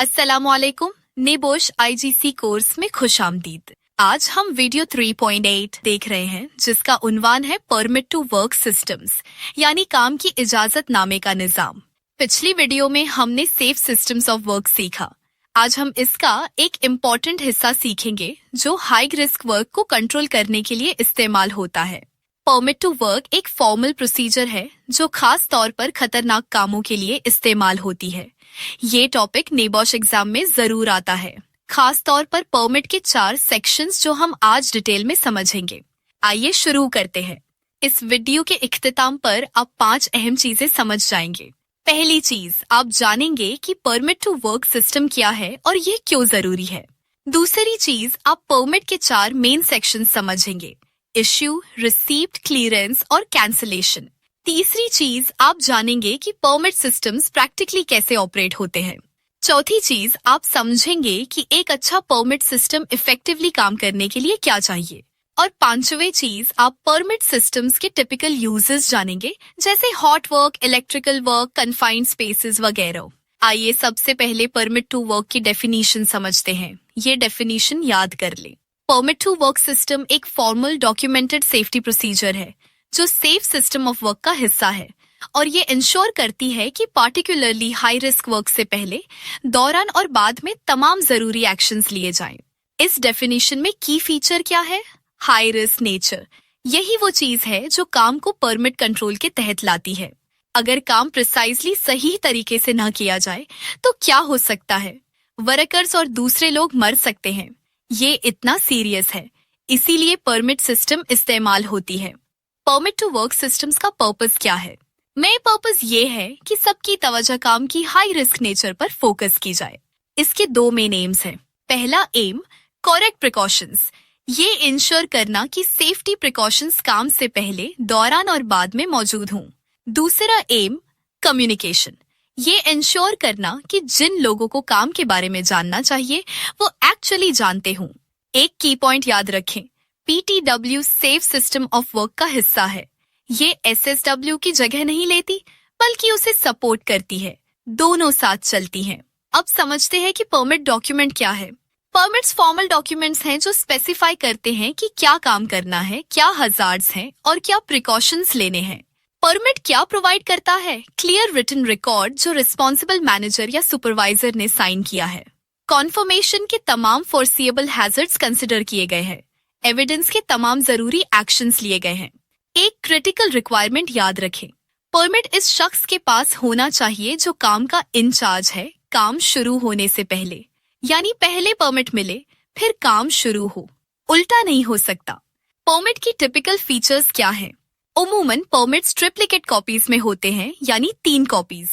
अस्सलामुअलैकुम। नेबोश IGC course में खुशामदीद। आज हम वीडियो 3.8 देख रहे हैं जिसका उन्वान है परमिट टू वर्क सिस्टम्स यानी काम की इजाजत नामे का निजाम। पिछली वीडियो में हमने सेफ सिस्टम्स ऑफ वर्क सीखा। आज हम इसका एक इम्पॉर्टेंट हिस्सा सीखेंगे जो हाई रिस्क वर्क को कंट्रोल करने के लिए इस्तेमाल होता है। परमिट टू वर्क एक फॉर्मल प्रोसीजर है जो खास तौर पर खतरनाक कामों के लिए इस्तेमाल होती है। ये टॉपिक नेबॉश एग्जाम में जरूर आता है, खास तौर पर परमिट के 4 सेक्शंस जो हम आज डिटेल में समझेंगे। आइए शुरू करते हैं। इस वीडियो के इख्तिताम पर आप 5 अहम चीजें समझ जाएंगे। पहली चीज, आप जानेंगे कि परमिट टू वर्क सिस्टम क्या है और ये क्यों जरूरी है। दूसरी चीज, आप परमिट के 4 मेन सेक्शन समझेंगे: इश्यू, रिसीप्ट, क्लियरेंस और कैंसिलेशन। तीसरी चीज, आप जानेंगे कि परमिट सिस्टम्स प्रैक्टिकली कैसे ऑपरेट होते हैं। चौथी चीज, आप समझेंगे कि एक अच्छा परमिट सिस्टम इफेक्टिवली काम करने के लिए क्या चाहिए। और पांचवें चीज, आप परमिट सिस्टम्स के टिपिकल यूजेस जानेंगे, जैसे hot work, electrical work, confined spaces वगैरह। आइए सबसे पहले परमिट टू वर्क की डेफिनेशन समझते हैं। ये डेफिनेशन याद कर ले। परमिट टू वर्क सिस्टम एक फॉर्मल डॉक्यूमेंटेड सेफ्टी प्रोसीजर है जो सेफ सिस्टम ऑफ वर्क का हिस्सा है और ये इंश्योर करती है कि पार्टिकुलरली हाई रिस्क वर्क से पहले, दौरान और बाद में तमाम जरूरी एक्शंस लिए जाएं। इस डेफिनेशन में की फीचर क्या है? High risk nature. यही वो चीज है जो काम को परमिट कंट्रोल के तहत लाती है। अगर काम प्रिसाइजली सही तरीके से न किया जाए तो क्या हो सकता है? वर्कर्स और दूसरे लोग मर सकते हैं। ये इतना सीरियस है, इसीलिए परमिट सिस्टम इस्तेमाल होती है। परमिट टू वर्क सिस्टम्स का पर्पस क्या है? मेन पर्पस ये है कि सबकी तवज्जो काम की हाई रिस्क नेचर पर फोकस की जाए। इसके 2 मेन एम्स हैं। पहला एम, करेक्ट प्रिकॉशंस। ये इंश्योर करना कि सेफ्टी प्रिकॉशंस काम से पहले, दौरान और बाद में मौजूद हों। दूसरा एम, कम्युनिकेशन। ये इंश्योर करना कि जिन लोगों को काम के बारे में जानना चाहिए वो एक्चुअली जानते हों। एक की पॉइंट याद रखें, PTW safe system of work का हिस्सा है। ये SSW की जगह नहीं लेती बल्कि उसे सपोर्ट करती है। दोनों साथ चलती हैं। अब समझते हैं कि परमिट डॉक्यूमेंट क्या है। परमिट्स फॉर्मल डॉक्यूमेंट्स हैं जो स्पेसिफाई करते हैं कि क्या काम करना है, क्या हजार्ड्स हैं और क्या प्रिकॉशंस लेने हैं। परमिट क्या प्रोवाइड करता है? क्लियर रिटन रिकॉर्ड जो रिस्पॉन्सिबल मैनेजर या सुपरवाइजर ने साइन किया है। कॉन्फर्मेशन के तमाम फोर्सिएबल हैजर्ड्स कंसिडर किए गए हैं। एविडेंस के तमाम जरूरी एक्शंस लिए गए हैं। एक क्रिटिकल रिक्वायरमेंट याद रखें, परमिट इस शख्स के पास होना चाहिए जो काम का इंचार्ज है काम शुरू होने से पहले, यानी पहले परमिट मिले फिर काम शुरू हो, उल्टा नहीं हो सकता। परमिट की टिपिकल फीचर्स क्या हैं? उमूमन परमिट्स ट्रिप्लिकेट कॉपीज में होते हैं, यानी 3 कॉपीज।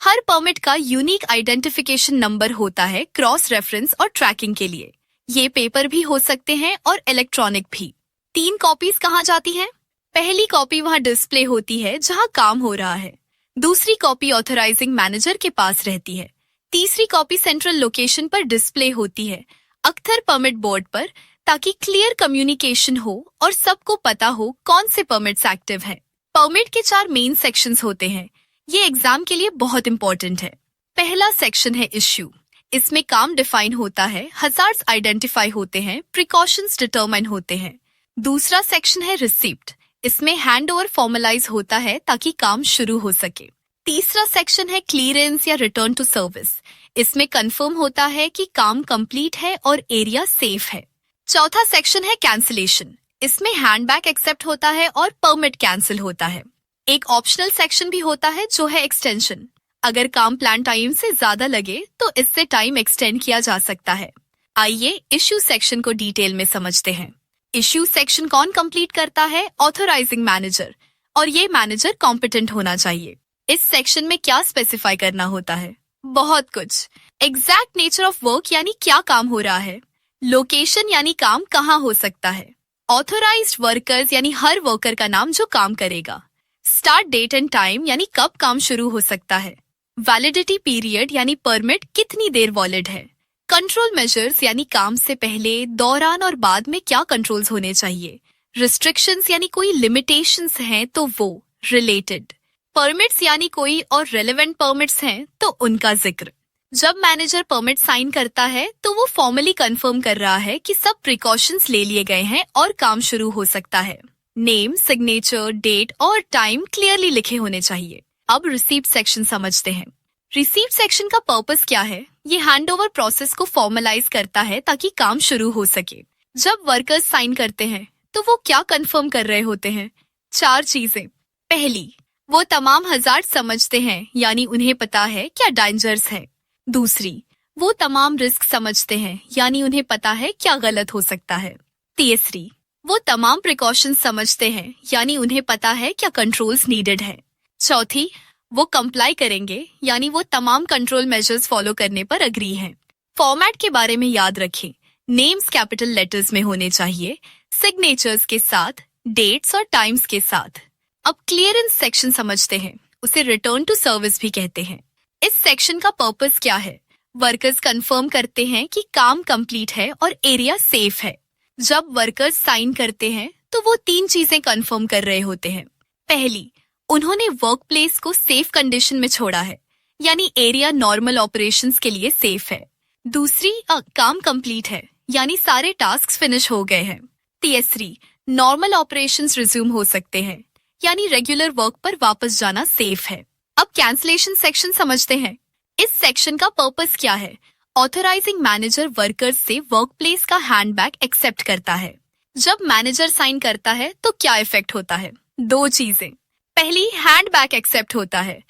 हर परमिट का यूनिक आइडेंटिफिकेशन नंबर होता है क्रॉस रेफरेंस और ट्रैकिंग के लिए। ये पेपर भी हो सकते हैं और इलेक्ट्रॉनिक भी। 3 कॉपीज कहाँ जाती हैं? पहली कॉपी वहाँ डिस्प्ले होती है जहाँ काम हो रहा है। दूसरी कॉपी ऑथराइजिंग मैनेजर के पास रहती है। तीसरी कॉपी सेंट्रल लोकेशन पर डिस्प्ले होती है, अक्सर परमिट बोर्ड पर, ताकि क्लियर कम्युनिकेशन हो और सबको पता हो कौन से परमिट्स एक्टिव हैं। परमिट के 4 मेन सेक्शंस होते हैं। ये एग्जाम के लिए बहुत इंपॉर्टेंट है। पहला सेक्शन है इश्यू। इसमें काम डिफाइन होता है, हजार्ड्स आइडेंटिफाई होते हैं, प्रिकॉशंस डिटरमाइन होते हैं। दूसरा सेक्शन है रिसीप्ट। इसमें हैंड ओवर फॉर्मलाइज होता है ताकि काम शुरू हो सके। तीसरा सेक्शन है क्लियरेंस या रिटर्न टू सर्विस। इसमें कंफर्म होता है कि काम कंप्लीट है और एरिया सेफ है। चौथा सेक्शन है कैंसिलेशन। इसमें हैंडबैक एक्सेप्ट होता है और परमिट कैंसिल होता है। एक ऑप्शनल सेक्शन भी होता है जो है एक्सटेंशन। अगर काम प्लान टाइम से ज्यादा लगे तो इससे टाइम एक्सटेंड किया जा सकता है। आइए इश्यू सेक्शन को डिटेल में समझते हैं। इश्यू सेक्शन कौन कंप्लीट करता है? ऑथराइजिंग मैनेजर, और ये मैनेजर कॉम्पिटेंट होना चाहिए। इस सेक्शन में क्या स्पेसिफाई करना होता है? बहुत कुछ। एग्जैक्ट नेचर ऑफ वर्क यानी क्या काम हो रहा है, लोकेशन यानी काम कहाँ हो सकता है, ऑथराइज्ड वर्कर्स यानी हर वर्कर का नाम जो काम करेगा, स्टार्ट डेट एंड टाइम यानी कब काम शुरू हो सकता है, वैलिडिटी पीरियड यानी परमिट कितनी देर वैलिड है, कंट्रोल मेजर्स यानी काम से पहले, दौरान और बाद में क्या कंट्रोल्स होने चाहिए, रिस्ट्रिक्शंस यानी कोई लिमिटेशंस हैं तो वो, रिलेटेड परमिट्स यानी कोई और रेलेवेंट परमिट्स हैं तो उनका जिक्र। जब मैनेजर परमिट साइन करता है तो वो फॉर्मली कंफर्म कर रहा है कि सब प्रिकॉशंस ले लिए गए हैं और काम शुरू हो सकता है। नेम, सिग्नेचर, डेट और टाइम क्लियरली लिखे होने चाहिए। अब रिसीप्ट सेक्शन समझते हैं। रिसीप्ट सेक्शन का पर्पस क्या है? ये हैंडओवर प्रोसेस को फॉर्मलाइज करता है ताकि काम शुरू हो सके। जब वर्कर्स साइन करते हैं तो वो क्या कंफर्म कर रहे होते हैं? 4 चीजें। पहली, वो तमाम हजार्ड समझते हैं, यानी उन्हें पता है क्या डेंजर्स है। दूसरी, वो तमाम रिस्क समझते हैं, यानी उन्हें पता है क्या गलत हो सकता है। तीसरी, वो तमाम प्रिकॉशंस समझते हैं, यानी उन्हें पता है क्या कंट्रोल्स नीडेड है। चौथी, वो कंप्लाई करेंगे, यानी वो तमाम कंट्रोल मेजर्स फॉलो करने पर अग्री हैं। फॉर्मेट के बारे में याद रखें। नेम्स कैपिटल लेटर्स में होने चाहिए, सिग्नेचर्स के साथ, डेट्स और टाइम्स के साथ। अब क्लियरेंस सेक्शन समझते हैं। उसे रिटर्न टू सर्विस भी कहते हैं। इस सेक्शन का पर्पस क्या है? वर्कर्स कंफर्म करते हैं कि काम कंप्लीट है और एरिया सेफ है। जब वर्कर्स साइन करते हैं तो वो 3 चीजें कंफर्म कर रहे होते हैं। पहली, उन्होंने वर्क प्लेस को सेफ कंडीशन में छोड़ा है, यानी एरिया नॉर्मल ऑपरेशंस के लिए सेफ है। दूसरी, काम कंप्लीट है, यानी सारे टास्क फिनिश हो गए हैं। तीसरी, नॉर्मल ऑपरेशंस रिज्यूम हो सकते हैं, यानी रेगुलर वर्क पर वापस जाना सेफ है। अब कैंसलेशन सेक्शन समझते हैं। इस सेक्शन का पर्पस क्या है? ऑथराइजिंग मैनेजर वर्कर्स से वर्क प्लेस का हैंडबैक एक्सेप्ट करता है। जब मैनेजर साइन करता है तो क्या इफेक्ट होता है? 2 चीजें। पहली, हैंडबैक एक्सेप्ट होता है,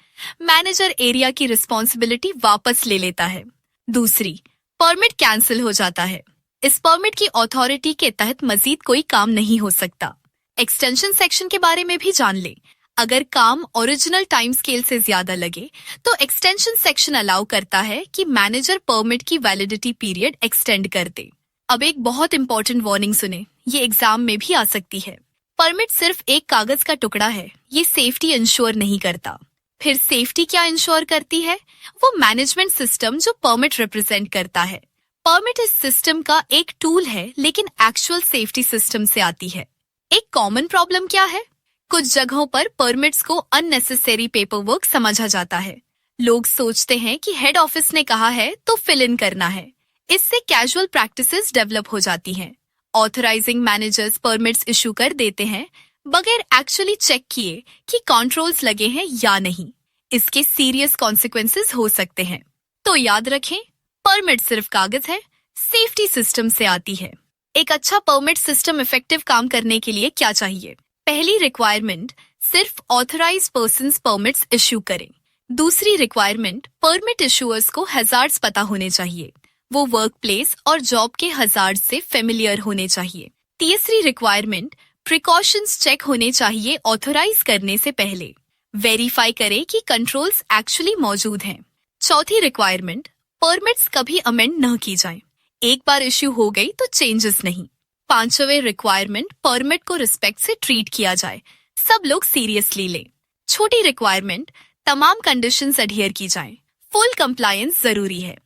मैनेजर एरिया की रिस्पॉन्सिबिलिटी वापस ले लेता है। दूसरी, परमिट कैंसिल हो जाता है। इस परमिट की अथॉरिटी के तहत मजीद कोई काम नहीं हो सकता। एक्सटेंशन सेक्शन के बारे में भी जान ले। अगर काम ओरिजिनल टाइम स्केल से ज्यादा लगे तो एक्सटेंशन सेक्शन अलाउ करता है कि मैनेजर परमिट की वैलिडिटी पीरियड एक्सटेंड कर दे। अब एक बहुत इंपॉर्टेंट वार्निंग सुने, ये एग्जाम में भी आ सकती है। परमिट सिर्फ एक कागज का टुकड़ा है, ये सेफ्टी इंश्योर नहीं करता। फिर सेफ्टी क्या इंश्योर करती है? वो मैनेजमेंट सिस्टम जो परमिट रिप्रेजेंट करता है। परमिट इस सिस्टम का एक टूल है, लेकिन एक्चुअल सेफ्टी सिस्टम से आती है। एक कॉमन प्रॉब्लम क्या है? कुछ जगहों पर परमिट्स को अननेसेसरी पेपर वर्क समझा जाता है। लोग सोचते हैं कि हेड ऑफिस ने कहा है तो फिल इन करना है। इससे कैजुअल प्रैक्टिसेस डेवलप हो जाती हैं। ऑथराइजिंग मैनेजर्स परमिट्स इशू कर देते हैं बगैर एक्चुअली चेक किए कि कंट्रोल्स लगे हैं या नहीं। इसके सीरियस कॉन्सिक्वेंसेस हो सकते हैं। तो याद रखें, परमिट सिर्फ कागज है, सेफ्टी सिस्टम से आती है। एक अच्छा परमिट सिस्टम इफेक्टिव काम करने के लिए क्या चाहिए? पहली रिक्वायरमेंट, सिर्फ ऑथराइज्ड पर्सन्स परमिट्स इश्यू करें। दूसरी रिक्वायरमेंट, परमिट इशूअर्स को हजार्ड्स पता होने चाहिए। वो वर्क प्लेस और जॉब के हजार्ड से फेमिलियर होने चाहिए। तीसरी रिक्वायरमेंट, प्रिकॉशंस चेक होने चाहिए ऑथराइज करने से पहले। वेरीफाई करें कि कंट्रोल्स एक्चुअली मौजूद हैं। चौथी रिक्वायरमेंट, परमिट्स कभी अमेंड न की जाए। एक बार इश्यू हो गई तो चेंजेस नहीं। पांचवें रिक्वायरमेंट, परमिट को रिस्पेक्ट से ट्रीट किया जाए, सब लोग सीरियसली लें। छोटी रिक्वायरमेंट, तमाम कंडीशंस अडहियर की जाएं, फुल कंप्लायंस जरूरी है।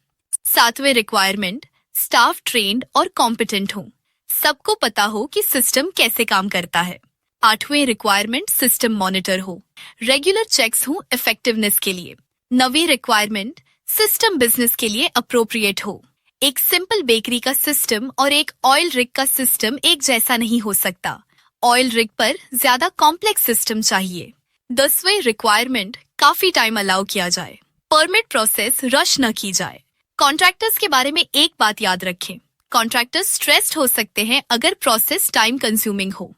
सातवें रिक्वायरमेंट, स्टाफ ट्रेन्ड और कॉम्पिटेंट हो, सबको पता हो कि सिस्टम कैसे काम करता है। आठवें रिक्वायरमेंट, सिस्टम मॉनिटर हो, रेगुलर चेक्स हो इफेक्टिवनेस के लिए। नवीं रिक्वायरमेंट, सिस्टम बिजनेस के लिए अप्रोप्रिएट हो। एक सिंपल बेकरी का सिस्टम और एक ऑयल रिग का सिस्टम एक जैसा नहीं हो सकता। ऑयल रिग पर ज्यादा कॉम्प्लेक्स सिस्टम चाहिए। 10वें रिक्वायरमेंट, काफी टाइम अलाउ किया जाए, परमिट प्रोसेस रश न की जाए। कॉन्ट्रैक्टर्स के बारे में एक बात याद रखें, कॉन्ट्रैक्टर्स स्ट्रेस्ड हो सकते हैं अगर प्रोसेस टाइम कंज्यूमिंग हो,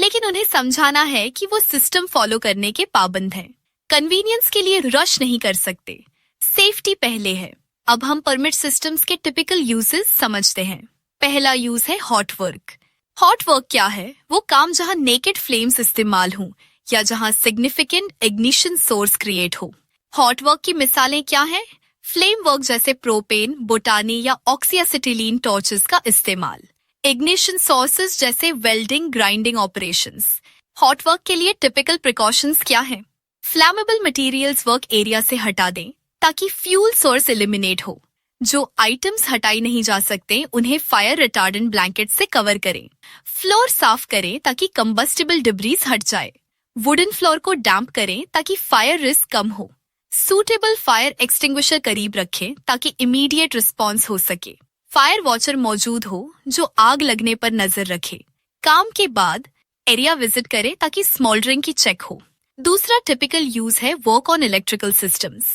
लेकिन उन्हें समझाना है कि वो सिस्टम फॉलो करने के पाबंद हैं। कन्वीनियंस के लिए रश नहीं कर सकते, सेफ्टी पहले है। अब हम परमिट सिस्टम्स के टिपिकल यूजेस समझते हैं। पहला यूज है हॉट वर्क। हॉट वर्क क्या है? वो काम जहां नेकेड फ्लेम्स इस्तेमाल हों या जहां सिग्निफिकेंट इग्निशन सोर्स क्रिएट हो। हॉट वर्क की मिसालें क्या हैं? फ्लेम वर्क जैसे प्रोपेन, बुटानी या ऑक्सीएसिटिलीन टॉर्चेस का इस्तेमाल। इग्निशन सोर्सेज जैसे welding, grinding operations. Hot work के लिए टिपिकल प्रिकॉशंस क्या हैं? फ्लैमेबल मटेरियल्स वर्क एरिया से हटा दें ताकि फ्यूल सोर्स एलिमिनेट हो। जो आइटम्स हटाई नहीं जा सकते उन्हें फायर रिटार्डेंट ब्लैंकेट से कवर करें। फ्लोर साफ करें ताकि कंबस्टिबल डिब्रीज हट जाए। वुडन फ्लोर को डैम्प करें ताकि फायर रिस्क कम हो। सूटेबल फायर एक्सटिंग्विशर करीब रखें ताकि इमीडिएट रिस्पॉन्स हो सके। फायर वॉचर मौजूद हो जो आग लगने पर नजर रखे। काम के बाद एरिया विजिट करें ताकि स्मोल्डरिंग की चेक हो। दूसरा टिपिकल यूज है वर्क ऑन इलेक्ट्रिकल सिस्टम्स।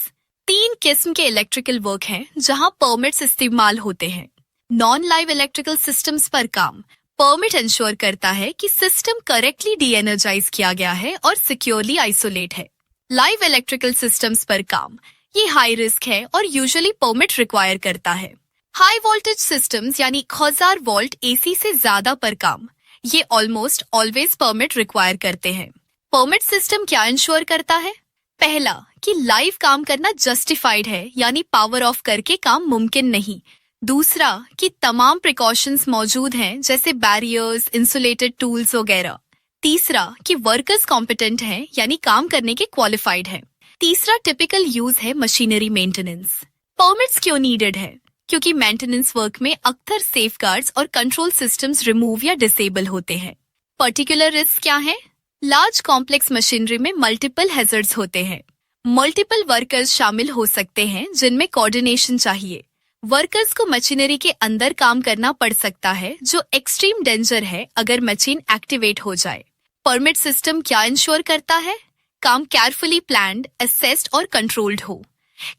3 किस्म के इलेक्ट्रिकल वर्क हैं जहां परमिट्स इस्तेमाल होते हैं। नॉन लाइव इलेक्ट्रिकल सिस्टम्स पर काम। परमिट इंश्योर करता है कि सिस्टम करेक्टली डी एनर्जाइज किया गया है और सिक्योरली आइसोलेट है। लाइव इलेक्ट्रिकल सिस्टम्स पर काम। ये हाई रिस्क है और यूजुअली परमिट रिक्वायर करता है। हाई वोल्टेज सिस्टम्स यानी 1000 वोल्ट एसी से ज्यादा पर काम। ये ऑलमोस्ट ऑलवेज परमिट रिक्वायर करते हैं। परमिट सिस्टम क्या इंश्योर करता है? पहला, कि लाइव काम करना जस्टिफाइड है यानी पावर ऑफ करके काम मुमकिन नहीं। दूसरा, कि तमाम प्रिकॉशंस मौजूद हैं जैसे बैरियर्स, इंसुलेटेड टूल्स वगैरह। तीसरा, कि वर्कर्स कॉम्पिटेंट हैं यानी काम करने के क्वालिफाइड हैं। तीसरा टिपिकल यूज है मशीनरी मेंटेनेंस। परमिट्स क्यों नीडेड है? क्योंकि मेंटेनेंस वर्क में अक्सर सेफगार्ड्स और कंट्रोल सिस्टम्स रिमूव या डिसेबल होते हैं। पर्टिकुलर रिस्क क्या है? लार्ज कॉम्प्लेक्स मशीनरी में मल्टीपल हैजर्ड्स होते हैं। मल्टीपल वर्कर्स शामिल हो सकते हैं जिनमें कोऑर्डिनेशन चाहिए। वर्कर्स को मशीनरी के अंदर काम करना पड़ सकता है जो एक्सट्रीम डेंजर है अगर मशीन एक्टिवेट हो जाए। परमिट सिस्टम क्या इंश्योर करता है? काम केयरफुली प्लान्ड, असेस्ड और कंट्रोल्ड हो।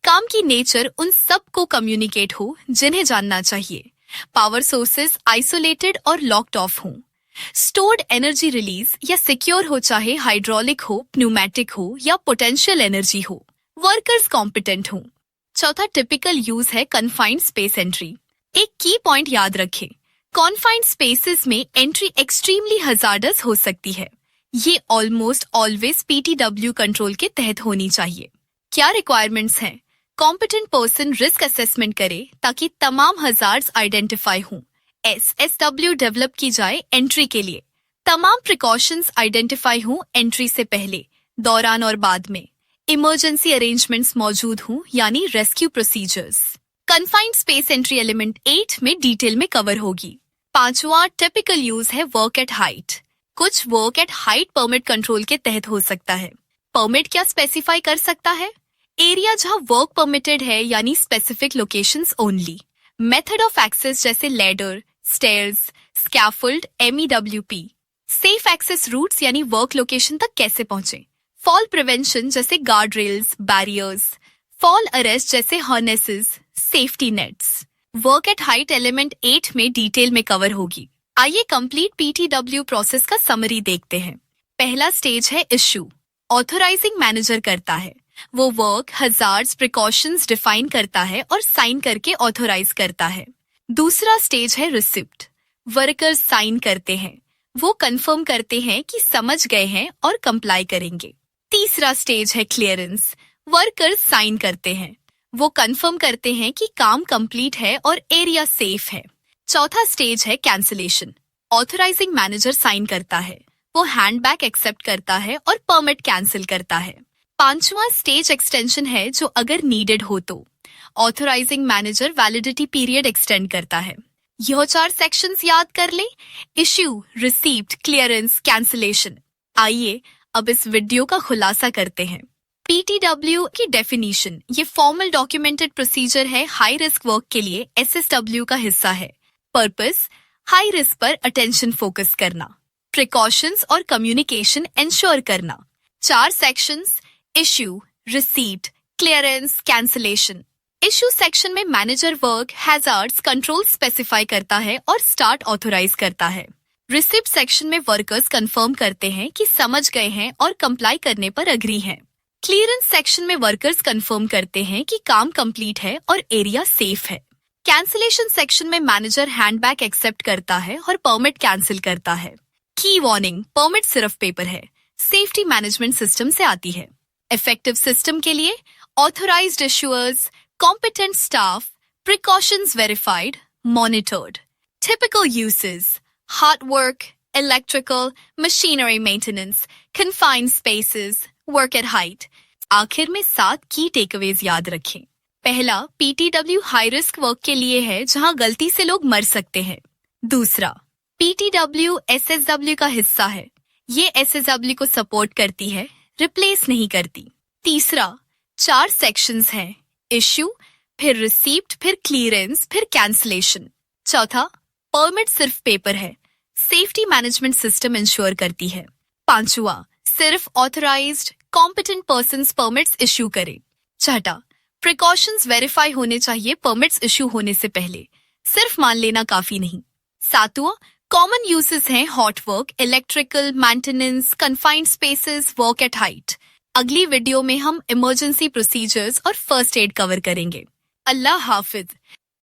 काम की नेचर उन सब को कम्युनिकेट हो जिन्हें जानना चाहिए। पावर सोर्सेस आइसोलेटेड और लॉक्ड ऑफ हों। स्टोर्ड एनर्जी रिलीज या सिक्योर हो, चाहे हाइड्रोलिक हो, प्न्यूमेटिक हो या पोटेंशियल एनर्जी हो। वर्कर्स कॉम्पिटेंट हों। चौथा टिपिकल यूज है कन्फाइंड स्पेस एंट्री। एक की पॉइंट याद रखें, कॉन्फाइंड स्पेसेस में एंट्री एक्सट्रीमली हजार्डस हो सकती है। ये ऑलमोस्ट ऑलवेज पीटीडब्ल्यू कंट्रोल के तहत होनी चाहिए। क्या रिक्वायरमेंट्स हैं? कॉम्पिटेंट पर्सन रिस्क असेसमेंट करे ताकि तमाम हजार्ड्स आइडेंटिफाई हों। SSW डेवलप की जाए एंट्री के लिए। तमाम प्रिकॉशंस आइडेंटिफाई हों एंट्री से पहले, दौरान और बाद में। इमरजेंसी अरेंजमेंट्स मौजूद हों यानी rescue procedures. Confined space entry element 8 में डिटेल में कवर होगी। पांचवा टिपिकल यूज है वर्क एट हाइट। कुछ work at height permit control के तहत हो सकता है। परमिट क्या स्पेसिफाई कर सकता है? एरिया जहां वर्क परमिटेड है यानी specific locations only. Method of access जैसे ladder, stairs, scaffold, MEWP। Safe access routes यानी वर्क लोकेशन तक कैसे पहुंचे। फॉल प्रिवेंशन जैसे guard rails, barriers. Fall arrest जैसे harnesses, safety nets. Work at height element 8 में डिटेल में कवर होगी। आइए कंप्लीट PTW प्रोसेस का समरी देखते हैं। पहला स्टेज है इश्यू। ऑथराइजिंग मैनेजर करता है। वो वर्क, हजार्ड्स, प्रिकॉशंस डिफाइन करता है और साइन करके ऑथराइज करता है। दूसरा स्टेज है रिसिप्ट। वर्कर्स साइन करते हैं। वो कंफर्म करते हैं कि समझ गए हैं और कंप्लाई करेंगे। तीसरा स्टेज है क्लियरेंस। वर्कर्स साइन करते हैं। वो कंफर्म करते हैं कि काम कंप्लीट है और एरिया सेफ है। चौथा स्टेज है कैंसिलेशन। ऑथराइजिंग मैनेजर साइन करता है। वो हैंडबैक एक्सेप्ट करता है और परमिट कैंसिल करता है। पांचवा स्टेज एक्सटेंशन है जो अगर नीडेड हो तो authorising manager validity period extend करता है। यह 4 सेक्शंस याद कर ले, इश्यू, रिसीप्ट, क्लियरेंस, कैंसिलेशन। आइए अब इस वीडियो का खुलासा करते हैं। PTW की डेफिनीशन, ये फॉर्मल डॉक्यूमेंटेड प्रोसीजर है हाई रिस्क वर्क के लिए, SSW का हिस्सा है। पर्पस, हाई रिस्क पर अटेंशन फोकस करना, प्रिकॉशंस और कम्युनिकेशन इंश्योर करना। 4 sections, issue, receipt, clearance, cancellation. Issue section में manager work, hazards, control specify करता है और स्टार्ट ऑथराइज करता है। रिसिप्ट सेक्शन में वर्कर्स कंफर्म करते हैं कि समझ गए हैं और कंप्लाई करने पर अग्री हैं। क्लियरेंस सेक्शन में वर्कर्स कंफर्म करते हैं कि काम कंप्लीट है और एरिया सेफ है। कैंसिलेशन सेक्शन में मैनेजर हैंडबैक एक्सेप्ट करता है और परमिट कैंसिल करता है। की वार्निंग, परमिट सिर्फ पेपर है, सेफ्टी मैनेजमेंट सिस्टम से आती है। इफेक्टिव सिस्टम के लिए authorised issuers, competent staff, precautions verified, monitored. Typical uses: hard work, electrical, machinery maintenance, confined spaces, work at height. आखिर में 7 की टेकअवेज याद रखें। पहला, PTW हाई रिस्क वर्क के लिए है जहां गलती से लोग मर सकते हैं। दूसरा, PTW SSW का हिस्सा है। ये SSW को सपोर्ट करती है, रिप्लेस नहीं करती। तीसरा, 4 सेक्शंस हैं, इश्यू, फिर रिसीप्ट, फिर क्लियरेंस, फिर कैंसलेशन। चौथा, परमिट सिर्फ पेपर है, सेफ्टी मैनेजमेंट सिस्टम इंश्योर करती है। पांचवा, सिर्फ authorised competent persons permits issue करे। छठा, प्रिकॉशंस वेरीफाई होने चाहिए परमिट्स इश्यू होने से पहले, सिर्फ मान लेना काफी नहीं। सातवां, कॉमन यूसेस हैं hot work, electrical, maintenance, confined spaces, work at height. अगली वीडियो में हम इमरजेंसी प्रोसीजर्स और फर्स्ट एड कवर करेंगे। अल्लाह हाफिज।